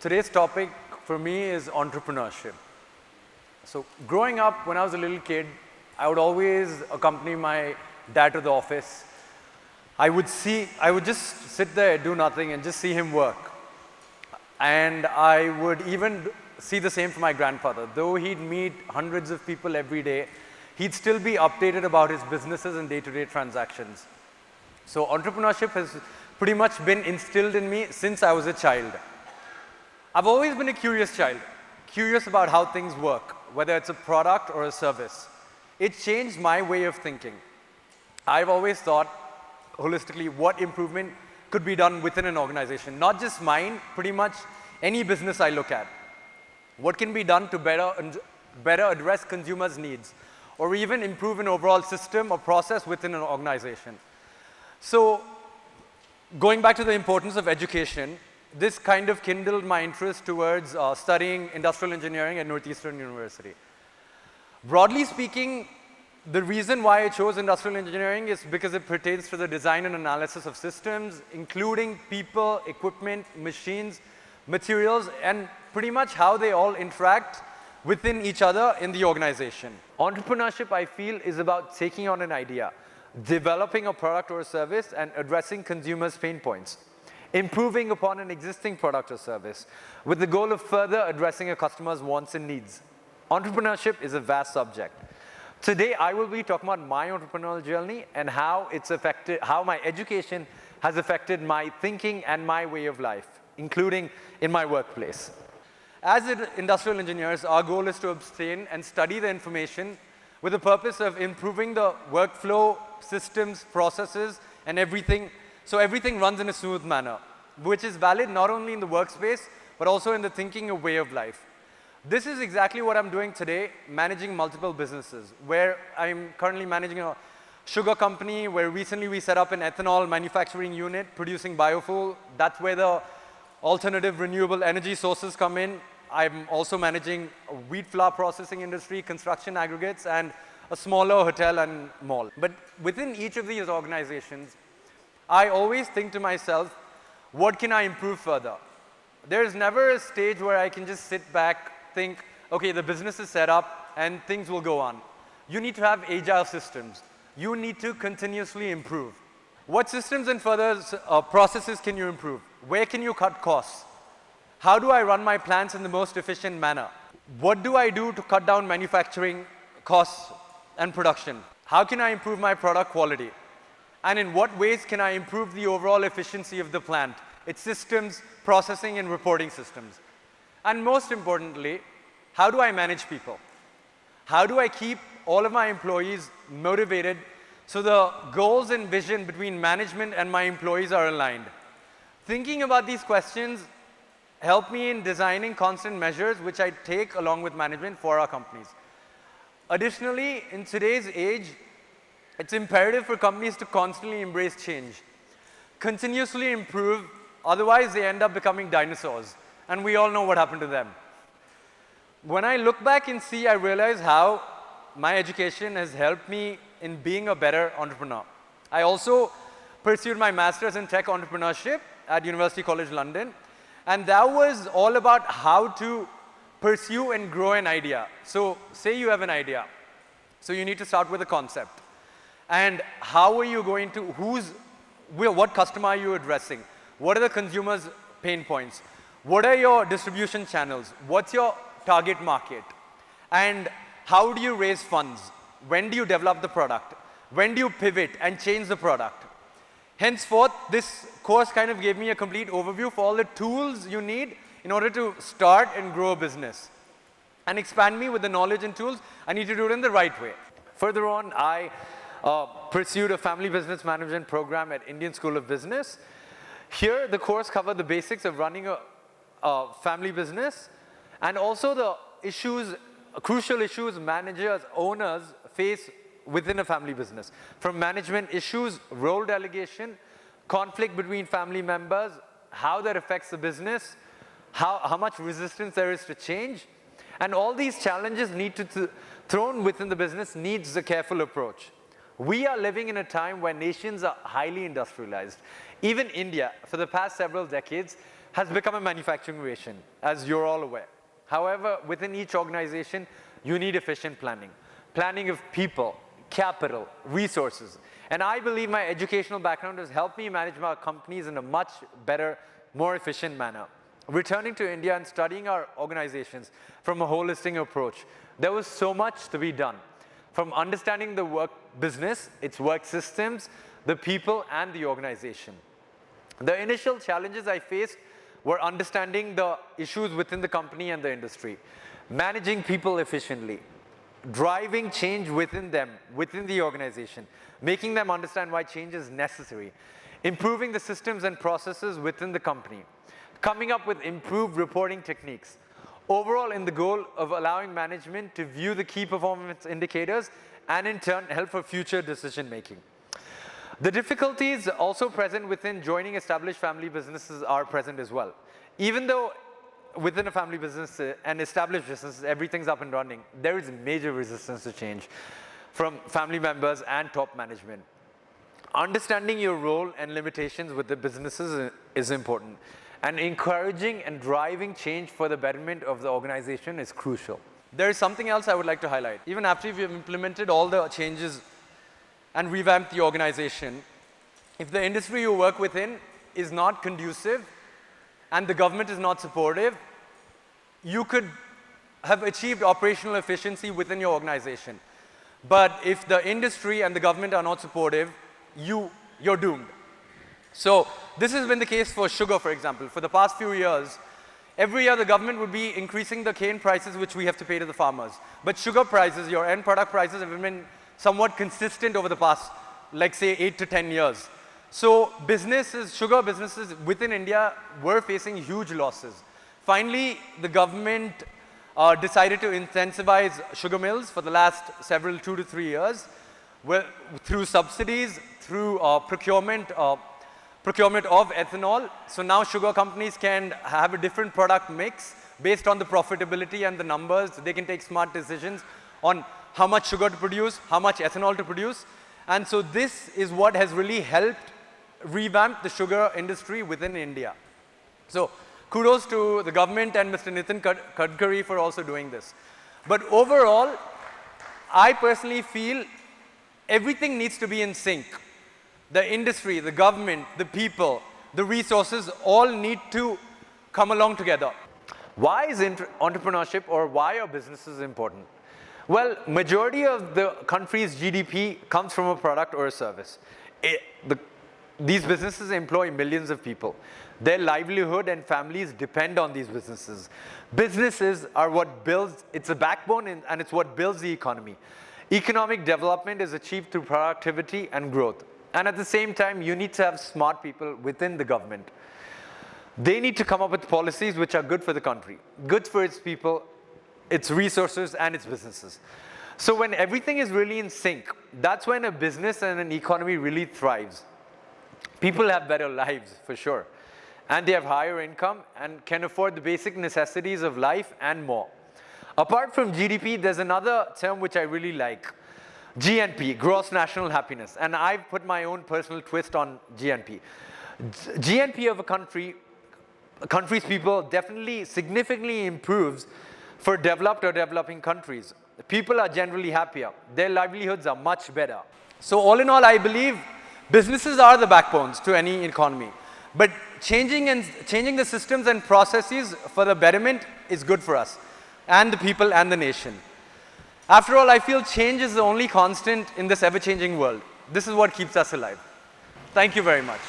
Today's topic for me is entrepreneurship. So growing up, when I was a little kid, I would always accompany my dad to the office. I would just sit there, do nothing, and just see him work. And I would even see the same for my grandfather. Though he'd meet hundreds of people every day, he'd still be updated about his businesses and day-to-day transactions. So entrepreneurship has pretty much been instilled in me since I was a child. I've always been a curious child, curious about how things work, whether it's a product or a service. It changed my way of thinking. I've always thought holistically what improvement could be done within an organization, not just mine, pretty much any business I look at. What can be done to better address consumers' needs, or even improve an overall system or process within an organization. So going back to the importance of education, this kind of kindled my interest towards studying industrial engineering at Northeastern University. Broadly speaking, the reason why I chose industrial engineering is because it pertains to the design and analysis of systems, including people, equipment, machines, materials, and pretty much how they all interact within each other in the organization. Entrepreneurship, I feel, is about taking on an idea, developing a product or a service, and addressing consumers' pain points, improving upon an existing product or service with the goal of further addressing a customer's wants and needs. Entrepreneurship is a vast subject. Today, I will be talking about my entrepreneurial journey and how my education has affected my thinking and my way of life, including in my workplace. As industrial engineers, our goal is to abstain and study the information with the purpose of improving the workflow, systems, processes, and everything, so everything runs in a smooth manner, which is valid not only in the workspace, but also in the thinking of way of life. This is exactly what I'm doing today, managing multiple businesses, where I'm currently managing a sugar company, where recently we set up an ethanol manufacturing unit producing biofuel. That's where the alternative renewable energy sources come in. I'm also managing a wheat flour processing industry, construction aggregates, and a smaller hotel and mall. But within each of these organizations, I always think to myself, what can I improve further? There's never a stage where I can just sit back, think, okay, the business is set up and things will go on. You need to have agile systems. You need to continuously improve. What systems and further processes can you improve? Where can you cut costs? How do I run my plants in the most efficient manner? What do I do to cut down manufacturing costs and production? How can I improve my product quality? And in what ways can I improve the overall efficiency of the plant, its systems, processing, and reporting systems? And most importantly, how do I manage people? How do I keep all of my employees motivated so the goals and vision between management and my employees are aligned? Thinking about these questions help me in designing constant measures which I take along with management for our companies. Additionally, in today's age, it's imperative for companies to constantly embrace change, continuously improve, otherwise they end up becoming dinosaurs, and we all know what happened to them. When I look back and see, I realize how my education has helped me in being a better entrepreneur. I also pursued my master's in tech entrepreneurship at University College London, and that was all about how to pursue and grow an idea. So say you have an idea, so you need to start with a concept. And how are you going to, what customer are you addressing? What are the consumer's pain points? What are your distribution channels? What's your target market? And how do you raise funds? When do you develop the product? When do you pivot and change the product? Henceforth, this course kind of gave me a complete overview for all the tools you need in order to start and grow a business. And expand me with the knowledge and tools. I need to do it in the right way. Further on, I pursued a family business management program at Indian School of Business. Here, the course covered the basics of running a family business and also the crucial issues managers, owners face within a family business. From management issues, role delegation, conflict between family members, how that affects the business, how much resistance there is to change, and all these challenges thrown within the business needs a careful approach. We are living in a time where nations are highly industrialized. Even India, for the past several decades, has become a manufacturing nation, as you're all aware. However, within each organization, you need efficient planning. Planning of people, capital, resources. And I believe my educational background has helped me manage my companies in a much better, more efficient manner. Returning to India and studying our organizations from a holistic approach, there was so much to be done. From understanding the work business, its work systems, the people, and the organization. The initial challenges I faced were understanding the issues within the company and the industry, managing people efficiently, driving change within them, within the organization, making them understand why change is necessary, improving the systems and processes within the company, coming up with improved reporting techniques, overall in the goal of allowing management to view the key performance indicators and in turn help for future decision making. The difficulties also present within joining established family businesses are present as well. Even though within a family business and established business, everything's up and running, there is major resistance to change from family members and top management. Understanding your role and limitations with the businesses is important, and encouraging and driving change for the betterment of the organization is crucial. There is something else I would like to highlight. Even after you've implemented all the changes and revamped the organization, if the industry you work within is not conducive and the government is not supportive, you could have achieved operational efficiency within your organization. But if the industry and the government are not supportive, you're doomed. So this has been the case for sugar, for example. For the past few years, every year the government would be increasing the cane prices which we have to pay to the farmers. But sugar prices, your end product prices, have been somewhat consistent over the past, like say, 8 to 10 years. So businesses, sugar businesses within India were facing huge losses. Finally, the government decided to incentivize sugar mills for the last several 2 to 3 years through subsidies, through procurement of ethanol. So now sugar companies can have a different product mix based on the profitability and the numbers. They can take smart decisions on how much sugar to produce, how much ethanol to produce. And so this is what has really helped revamp the sugar industry within India. So kudos to the government and Mr. Nitin Gadkari for also doing this. But overall, I personally feel everything needs to be in sync. The industry, the government, the people, the resources all need to come along together. Why is entrepreneurship or why are businesses important? Well, majority of the country's GDP comes from a product or a service. These businesses employ millions of people. Their livelihood and families depend on these businesses. Businesses are what builds, it's a backbone and it's what builds the economy. Economic development is achieved through productivity and growth. And at the same time, you need to have smart people within the government. They need to come up with policies which are good for the country, good for its people, its resources, and its businesses. So when everything is really in sync, that's when a business and an economy really thrives. People have better lives, for sure. And they have higher income and can afford the basic necessities of life and more. Apart from GDP, there's another term which I really like. GNP, gross national happiness. And I've put my own personal twist on GNP. GNP of a country's people definitely significantly improves for developed or developing countries. People are generally happier. Their livelihoods are much better. So all in all, I believe businesses are the backbones to any economy. But changing the systems and processes for the betterment is good for us and the people and the nation. After all, I feel change is the only constant in this ever-changing world. This is what keeps us alive. Thank you very much.